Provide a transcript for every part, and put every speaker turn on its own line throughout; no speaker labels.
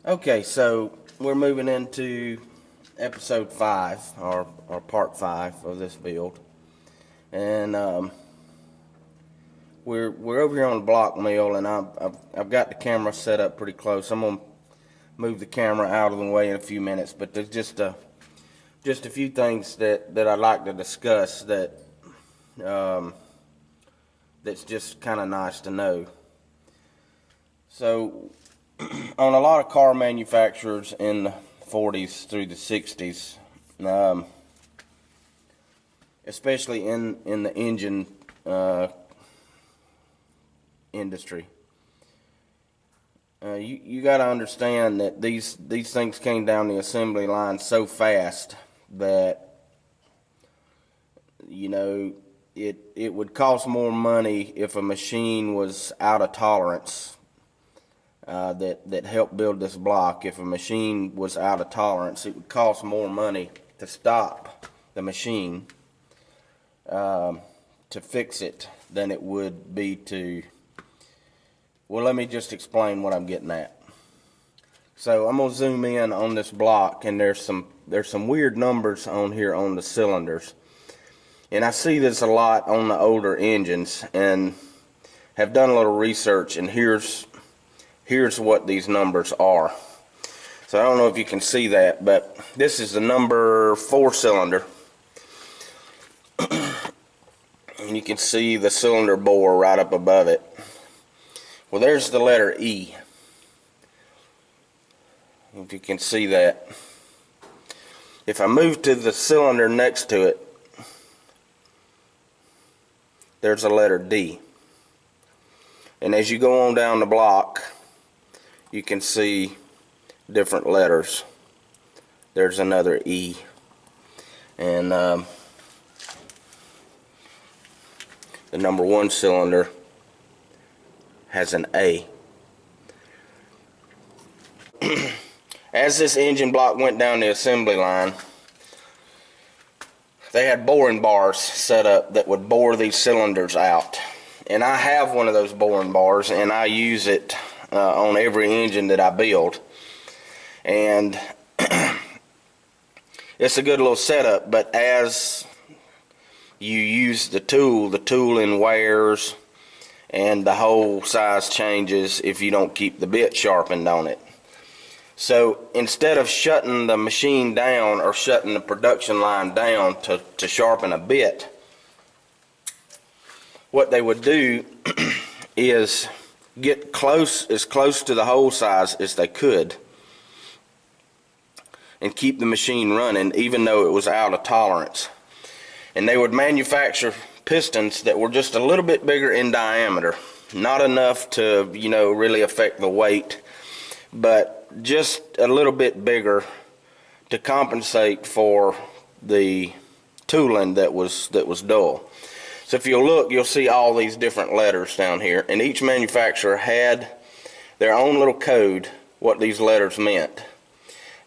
Okay, so we're moving into episode 5, or part 5 of this build. And we're over here on the block mill, and I've got the camera set up pretty close. I'm going to move the camera out of the way in a few minutes, but there's just a few things that I'd like to discuss that's just kind of nice to know. So, on a lot of car manufacturers in the 40s through the 60s, especially in the engine industry, you got to understand that these things came down the assembly line so fast that it would cost more money if a machine was out of tolerance. That helped build this block. If a machine was out of tolerance, it would cost more money to stop the machine to fix it than it would be to. Well, let me just explain what I'm getting at. So I'm gonna zoom in on this block, and there's some weird numbers on here on the cylinders, and I see this a lot on the older engines, and have done a little research, and here's what these numbers are. So I don't know if you can see that, but this is the number 4 cylinder. And you can see the cylinder bore right up above it. Well, there's the letter E. If you can see that. If I move to the cylinder next to it, there's a letter D. And as you go on down the block, you can see different letters. There's another E. And the number 1 cylinder has an A. As this engine block went down the assembly line, they had boring bars set up that would bore these cylinders out. And I have one of those boring bars, and I use it on every engine that I build. And it's a good little setup, but as you use the tooling wears, and the hole size changes if you don't keep the bit sharpened on it. So instead of shutting the machine down or shutting the production line down to sharpen a bit, what they would do is get as close to the hole size as they could and keep the machine running even though it was out of tolerance. And they would manufacture pistons that were just a little bit bigger in diameter, not enough to really affect the weight, but just a little bit bigger to compensate for the tooling that was dull. So if you'll look, you'll see all these different letters down here, and each manufacturer had their own little code what these letters meant.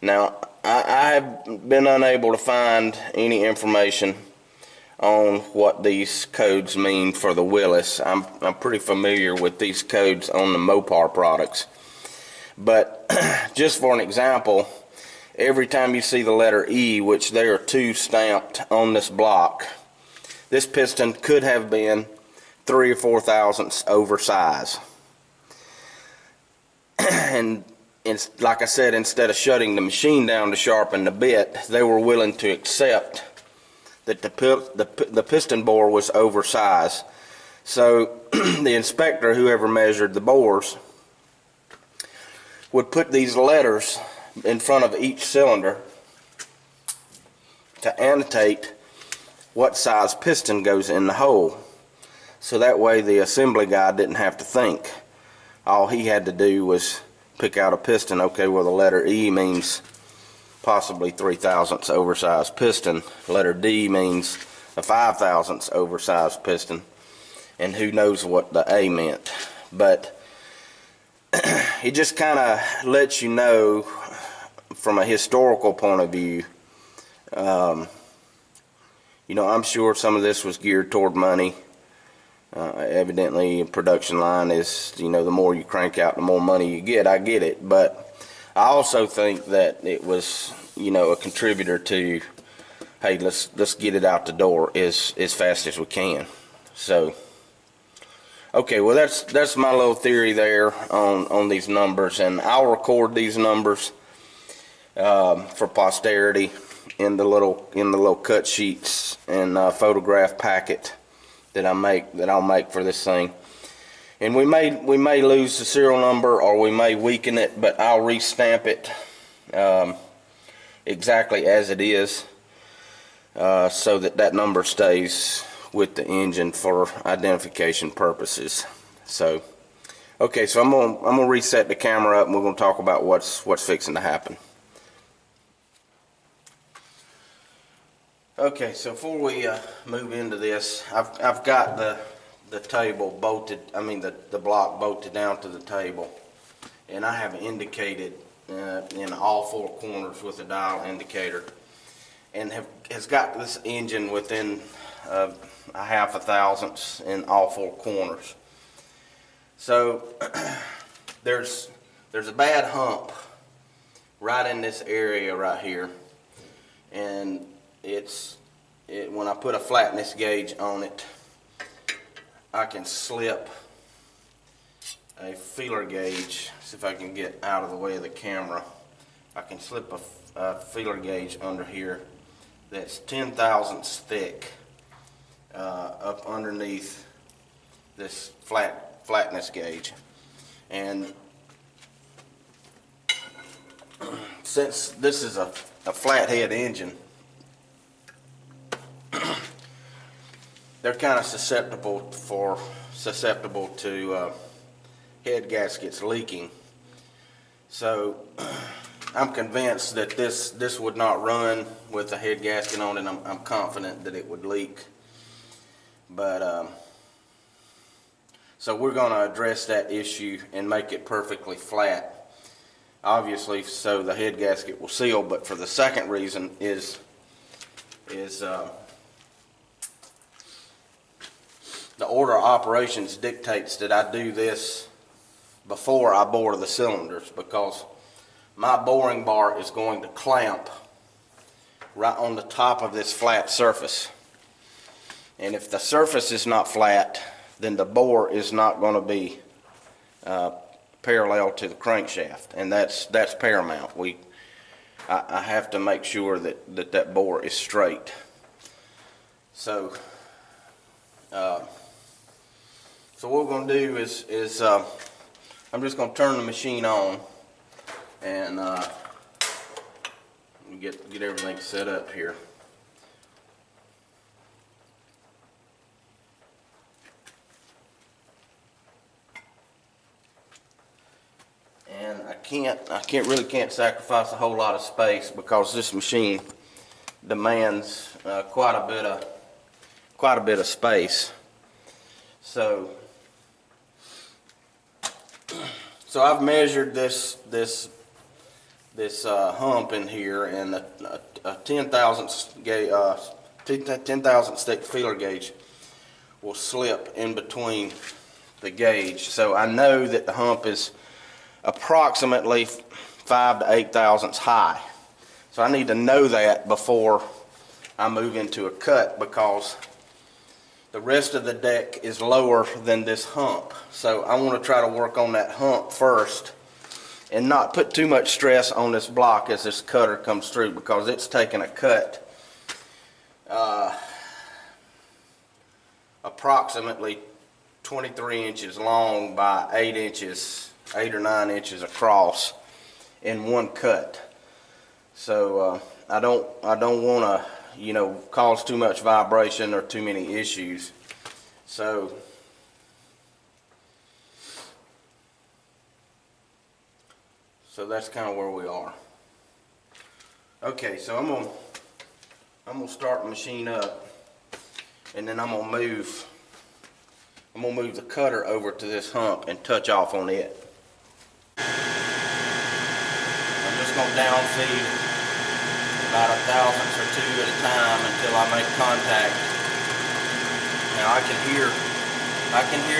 Now I have been unable to find any information on what these codes mean for the Willis. I'm pretty familiar with these codes on the Mopar products, but just for an example, every time you see the letter E, which there are 2 stamped on this block, this piston could have been 3 or 4 thousandths oversized. And like I said, instead of shutting the machine down to sharpen the bit, they were willing to accept that the piston bore was oversized. So the inspector, whoever measured the bores, would put these letters in front of each cylinder to annotate what size piston goes in the hole. So that way the assembly guy didn't have to think. All he had to do was pick out a piston. Okay, well, the letter E means possibly 3 thousandths oversized piston. Letter D means a 5 thousandths oversized piston, and who knows what the A meant. But it just kind of lets you know from a historical point of view. I'm sure some of this was geared toward money. Evidently, a production line is, the more you crank out, the more money you get. I get it, but I also think that it was, you know, a contributor to, hey, let's get it out the door as fast as we can. So, okay, well that's my little theory there on these numbers, and I'll record these numbers for posterity in the little cut sheets and photograph packet that I'll make for this thing. And we may lose the serial number, or we may weaken it, but I'll restamp it exactly as it is, so that number stays with the engine for identification purposes. So, okay, so I'm gonna reset the camera up, and we're gonna talk about what's fixing to happen. Okay, so before we move into this, I've got the table bolted, the block bolted down to the table, and I have indicated in all four corners with a dial indicator, and has got this engine within a half a thousandths in all four corners. So there's a bad hump right in this area right here, and when I put a flatness gauge on it, I can slip a feeler gauge. See if I can get out of the way of the camera. I can slip a feeler gauge under here that's 10 thousandths thick up underneath this flatness gauge. And since this is a flathead engine, they're kind of susceptible to head gaskets leaking. So I'm convinced that this would not run with a head gasket on it. I'm confident that it would leak. But so we're going to address that issue and make it perfectly flat, obviously, so the head gasket will seal. But for the second reason is the order of operations dictates that I do this before I bore the cylinders, because my boring bar is going to clamp right on the top of this flat surface. And if the surface is not flat, then the bore is not going to be parallel to the crankshaft, and that's paramount. I have to make sure that bore is straight. So so what we're going to do is I'm just going to turn the machine on and get everything set up here. And I really can't sacrifice a whole lot of space, because this machine demands quite a bit of space. So I've measured this hump in here, and a 10 thousandths thick feeler gauge will slip in between the gauge. So I know that the hump is approximately 5 to 8 thousandths high. So I need to know that before I move into a cut, because the rest of the deck is lower than this hump. So I want to try to work on that hump first and not put too much stress on this block as this cutter comes through, because it's taking a cut approximately 23 inches long by 8 or 9 inches across in one cut. So I don't want to cause too much vibration or too many issues. So that's kind of where we are. Okay, so I'm gonna start the machine up, and then I'm gonna move the cutter over to this hump and touch off on it. I'm just gonna down feed about 1 thousandth or 2 at a time until I make contact. Now I can hear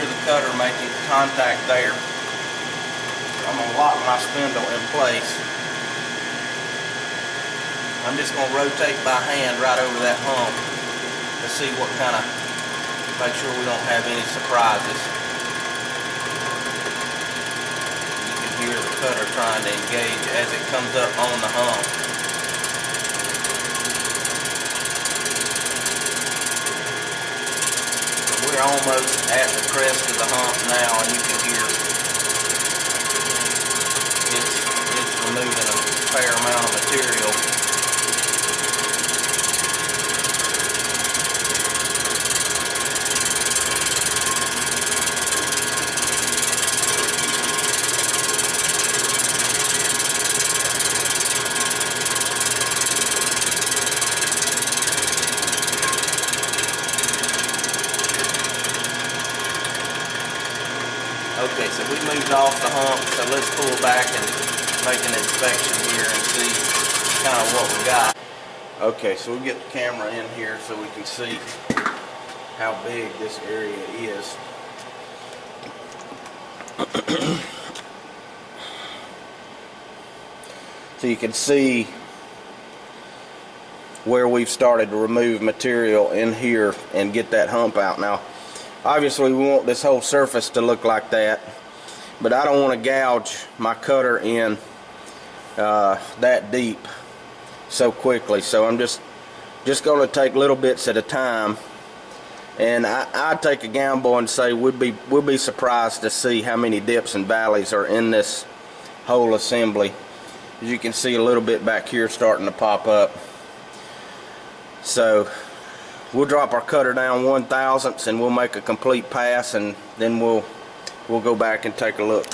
the cutter making contact there. I'm gonna lock my spindle in place. I'm just going to rotate by hand right over that hump to see what kind of, make sure we don't have any surprises. You can hear the cutter trying to engage as it comes up on the hump. We're almost at the crest of the hump now, and you can hear it's removing a fair amount of material. Okay, so we moved off the hump, so let's pull back and make an inspection here and see kind of what we got. Okay, so we'll get the camera in here so we can see how big this area is. So you can see where we've started to remove material in here and get that hump out. Now, obviously we want this whole surface to look like that, but I don't want to gouge my cutter in that deep so quickly. So I'm just going to take little bits at a time, and I'd take a gamble and say we'll be surprised to see how many dips and valleys are in this whole assembly. As you can see, a little bit back here starting to pop up. So we'll drop our cutter down 1/1000 and we'll make a complete pass, and then we'll go back and take a look.